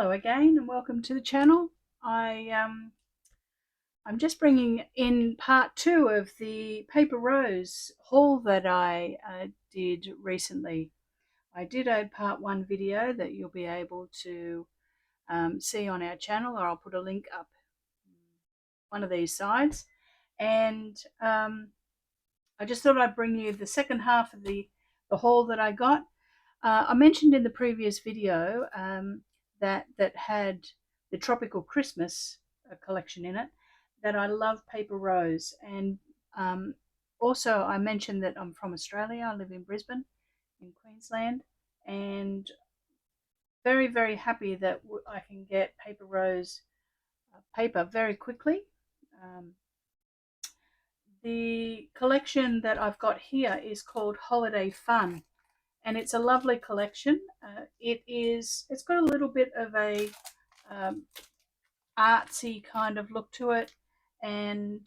Hello again and welcome to the channel. I'm just bringing in part 2 of the Paper Rose haul that I did recently. I did a part 1 video that you'll be able to see on our channel, or I'll put a link up one of these sides, and I just thought I'd bring you the second half of the haul that I got. I mentioned in the previous video that had the Tropical Christmas collection in it, that I love Paper Rose. And also I mentioned that I'm from Australia. I live in Brisbane in Queensland, and very, very happy that I can get Paper Rose paper very quickly. The collection that I've got here is called Holiday Fun, and it's a lovely collection. It's got a little bit of a artsy kind of look to it, and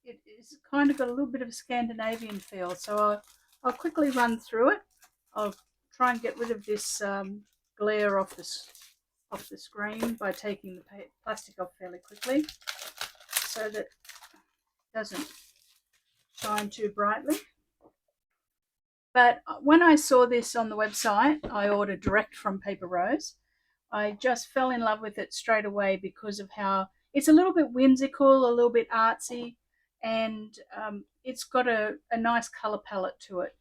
it's kind of got a little bit of a Scandinavian feel. So I'll quickly run through it. I'll try and get rid of this glare off the screen by taking the plastic off fairly quickly, so that it doesn't shine too brightly. But when I saw this on the website, I ordered direct from Paper Rose. I just fell in love with it straight away because of how it's a little bit whimsical, a little bit artsy, and it's got a nice color palette to it,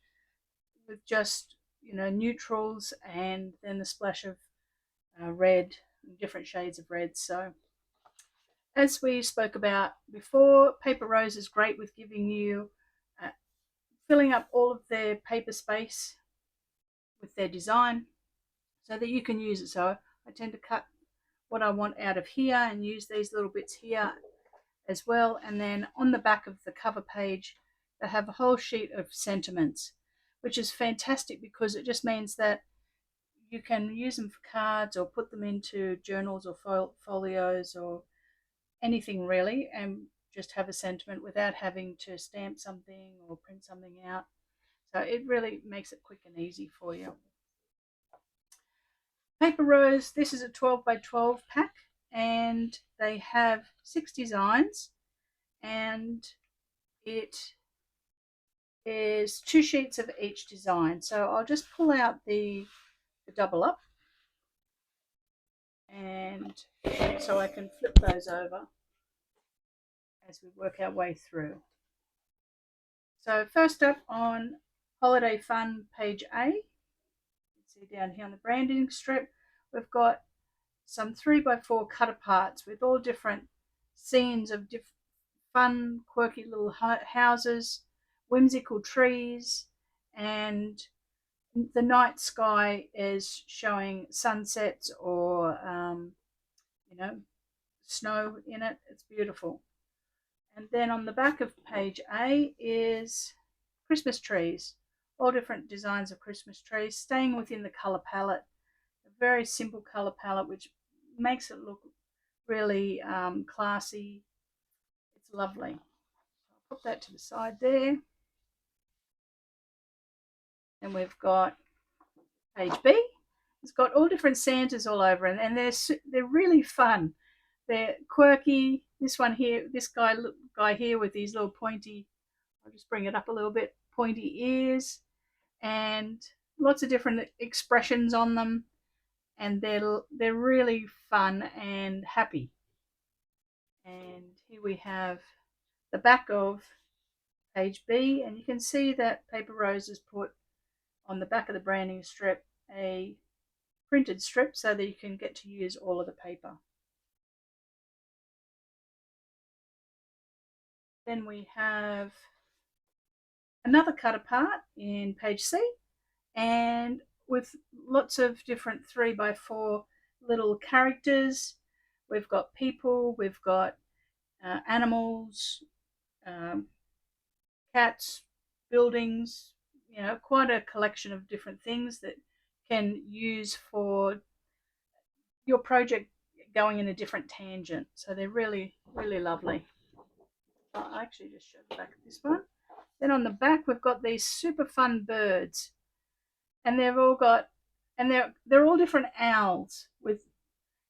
with just, neutrals and then a splash of red, different shades of red. So as we spoke about before, Paper Rose is great with giving you filling up all of their paper space with their design so that you can use it. So I tend to cut what I want out of here and use these little bits here as well. And then on the back of the cover page, they have a whole sheet of sentiments, which is fantastic because it just means that you can use them for cards or put them into journals or folios or anything really, and just have a sentiment without having to stamp something or print something out. So it really makes it quick and easy for you. Paper Rose, this is a 12 by 12 pack, and they have 6 designs, and it is 2 sheets of each design. So I'll just pull out the double up, and so I can flip those over as we work our way through. So first up on Holiday Fun, page A, you can see down here on the branding strip, we've got some 3x4 cut aparts with all different scenes of fun, quirky little houses, whimsical trees, and the night sky is showing sunsets or snow in it. It's beautiful. And then on the back of page A is Christmas trees, all different designs of Christmas trees, staying within the color palette. A very simple color palette, which makes it look really classy. It's lovely. I'll put that to the side there. And we've got page B. It's got all different Santas all over, and they're really fun. They're quirky. This one here, this guy here with these little pointy, I'll just bring it up a little bit, pointy ears, and lots of different expressions on them, and they're really fun and happy. And here we have the back of page B, and you can see that Paper Rose has put on the back of the branding strip a printed strip so that you can get to use all of the paper. Then we have another cut apart in page C, and with lots of different 3x4 little characters. We've got people, we've got animals, cats, buildings, quite a collection of different things that can use for your project going in a different tangent. So they're really, really lovely. I actually just showed the back of this one. Then on the back we've got these super fun birds, and they're all different owls with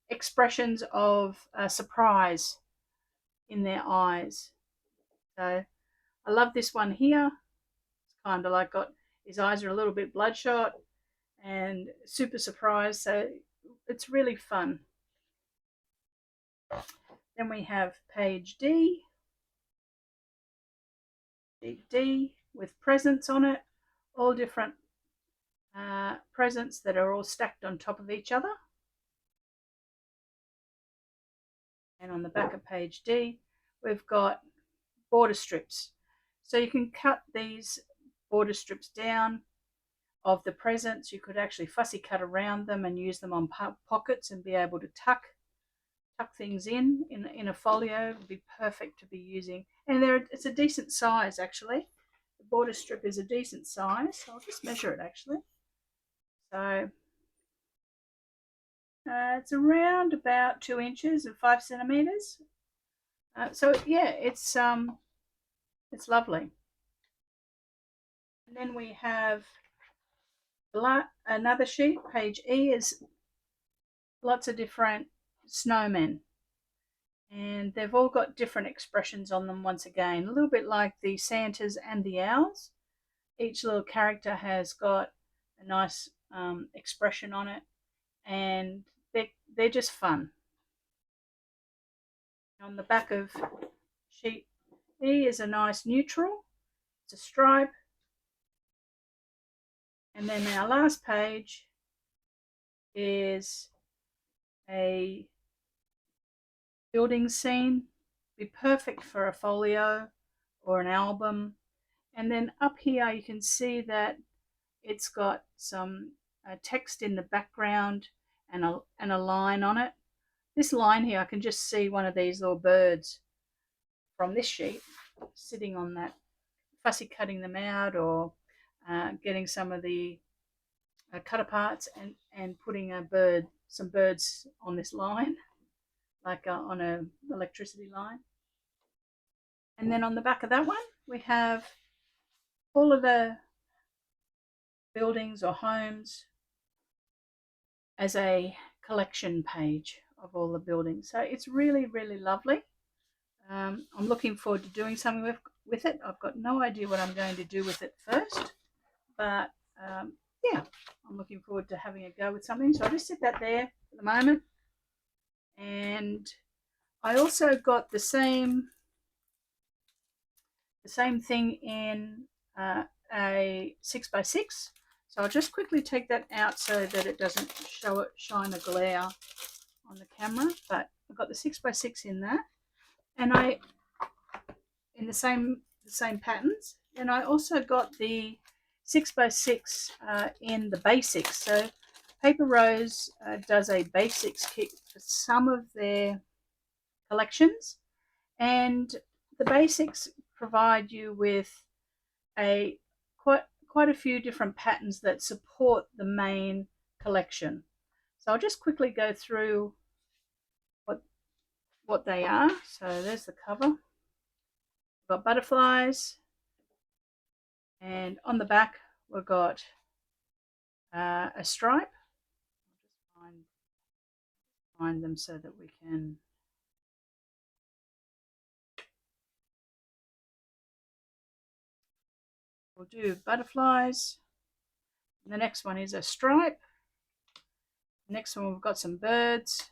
expressions of surprise in their eyes. So I love this one here. It's kind of like got his eyes are a little bit bloodshot and super surprised. So it's really fun. Then we have page D with presents on it, all different presents that are all stacked on top of each other. And on the back of page D, we've got border strips. So you can cut these border strips down of the presents. You could actually fussy cut around them and use them on pockets and be able to tuck things in a folio. It would be perfect to be using. And it's a decent size actually. The border strip is a decent size. I'll just measure it actually. So it's around about 2 inches and 5 centimeters. So yeah, it's lovely. And then we have another sheet. Page E is lots of different snowmen, and they've all got different expressions on them. Once again, a little bit like the Santas and the owls. Each little character has got a nice expression on it, and they're just fun. On the back of sheet E is a nice neutral. It's a stripe. And then our last page is a building scene. Be perfect for a folio or an album. And then up here you can see that it's got some text in the background and a line on it. This line here, I can just see one of these little birds from this sheet sitting on that, fussy cutting them out, or getting some of the cut aparts and putting some birds on this line, like on an electricity line. And then on the back of that one, we have all of the buildings or homes as a collection page of all the buildings. So it's really, really lovely. I'm looking forward to doing something with it. I've got no idea what I'm going to do with it first, but yeah, I'm looking forward to having a go with something. So I'll just set that there for the moment. And I also got the same thing in a 6x6. So I'll just quickly take that out so that it doesn't shine a glare on the camera. But I've got the 6x6 in that, and in the same patterns. And I also got the 6x6 in the basics. So Paper Rose does a basics kit for some of their collections, and the basics provide you with quite a few different patterns that support the main collection. So I'll just quickly go through what they are. So there's the cover. We've got butterflies, and on the back we've got a stripe. I'll just find them so that we can. We'll do butterflies. And the next one is a stripe. The next one we've got some birds.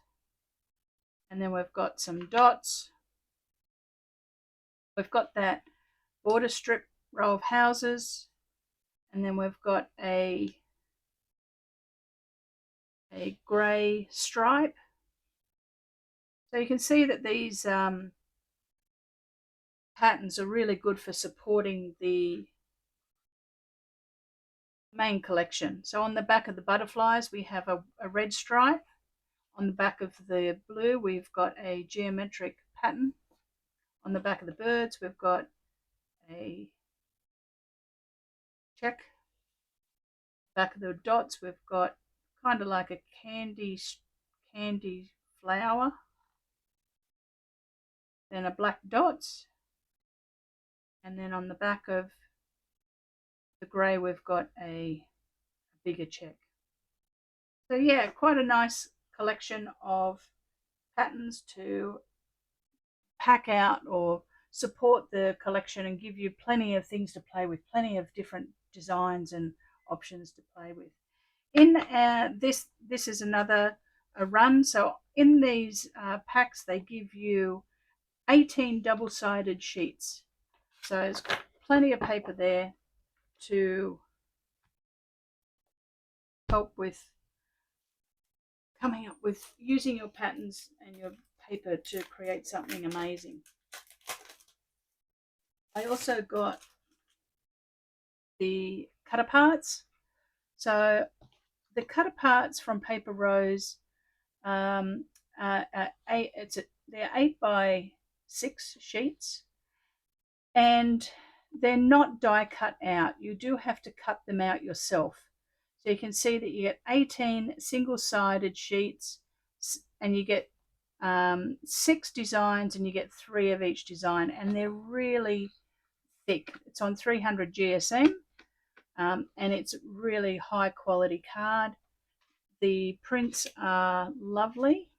And then we've got some dots. We've got that border strip row of houses. And then we've got a grey stripe. So you can see that these patterns are really good for supporting the main collection. So on the back of the butterflies we have a red stripe. On the back of the blue we've got a geometric pattern. On the back of the birds we've got a check. Back of the dots we've got kind of like a candy flower. Then a black dots. And then on the back of the grey we've got a bigger check. So yeah, quite a nice collection of patterns to pack out or support the collection and give you plenty of things to play with, plenty of different designs and options to play with. In this is another run. So in these packs, they give you 18 double-sided sheets. So there's plenty of paper there to help with coming up with using your patterns and your paper to create something amazing. I also got the cut aparts. So the cut aparts from Paper Rose, they're 8x6 sheets, and they're not die cut out. You do have to cut them out yourself. So you can see that you get 18 single-sided sheets, and you get 6 designs, and you get 3 of each design, and they're really thick. It's on 300 GSM, and it's really high quality card. The prints are lovely.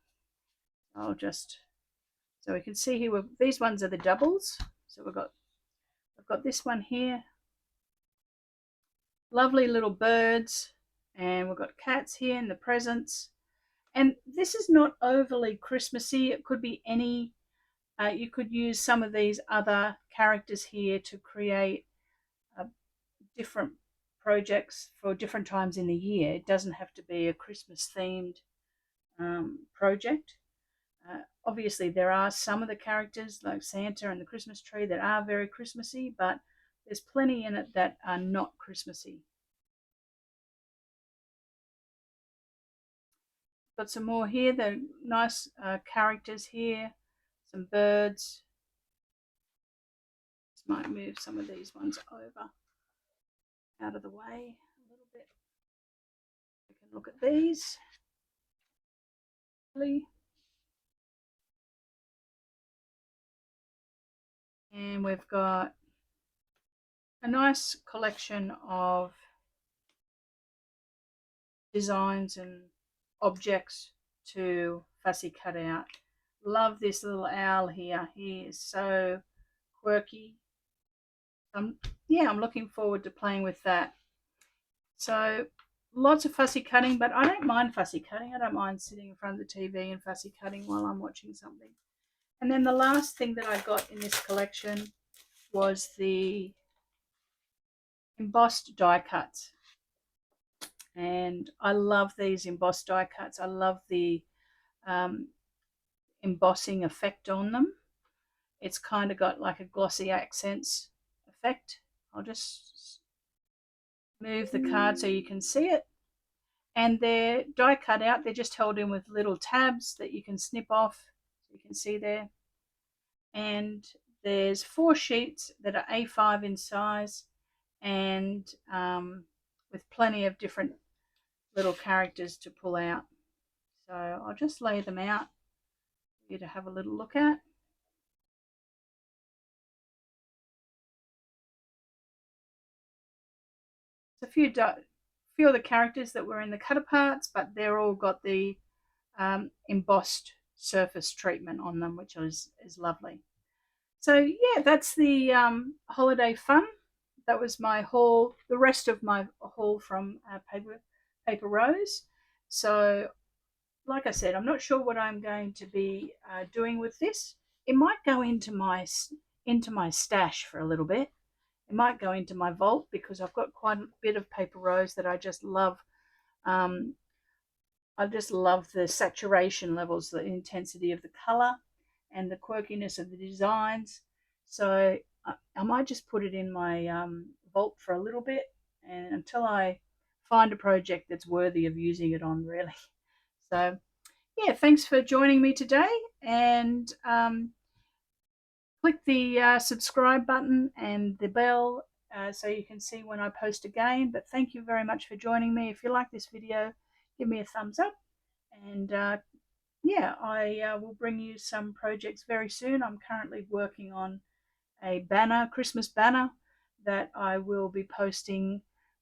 So we can see here, these ones are the doubles. So I've got this one here, lovely little birds, and we've got cats here and the presents. And this is not overly Christmassy. It could be any, you could use some of these other characters here to create different projects for different times in the year. It doesn't have to be a Christmas themed project. Obviously, there are some of the characters like Santa and the Christmas tree that are very Christmassy, but there's plenty in it that are not Christmassy. Got some more here. The nice characters here, some birds. Just might move some of these ones over out of the way a little bit. We can look at these. And we've got a nice collection of designs and objects to fussy cut out. Love this little owl here. He is so quirky. Yeah, I'm looking forward to playing with that. So lots of fussy cutting, but I don't mind fussy cutting. I don't mind sitting in front of the TV and fussy cutting while I'm watching something. And then the last thing that I got in this collection was the embossed die cuts. And I love these embossed die cuts. I love the embossing effect on them. It's kind of got like a glossy accents effect. I'll just move the card so you can see it. And they're die cut out. They're just held in with little tabs that you can snip off. You can see there. And there's 4 sheets that are A5 in size, and with plenty of different little characters to pull out. So I'll just lay them out for you to have a little look at. There's a few of the characters that were in the cut aparts, but they're all got the embossed surface treatment on them, which is lovely. So yeah, that's the holiday fun. That was my haul, the rest of my haul from Paper Rose. So like I said, I'm not sure what I'm going to be doing with this. It might go into my stash for a little bit. It might go into my vault because I've got quite a bit of Paper Rose that I just love. I just love the saturation levels, the intensity of the color, and the quirkiness of the designs. So I might just put it in my vault for a little bit, and until I find a project that's worthy of using it on, really. So yeah, thanks for joining me today, and click the subscribe button and the bell so you can see when I post again. But thank you very much for joining me. If you like this video, give me a thumbs up, and yeah, I will bring you some projects very soon. I'm currently working on a banner, Christmas banner, that I will be posting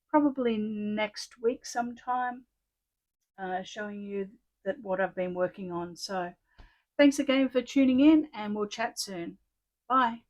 probably next week sometime, showing you that what I've been working on. So thanks again for tuning in, and we'll chat soon. Bye.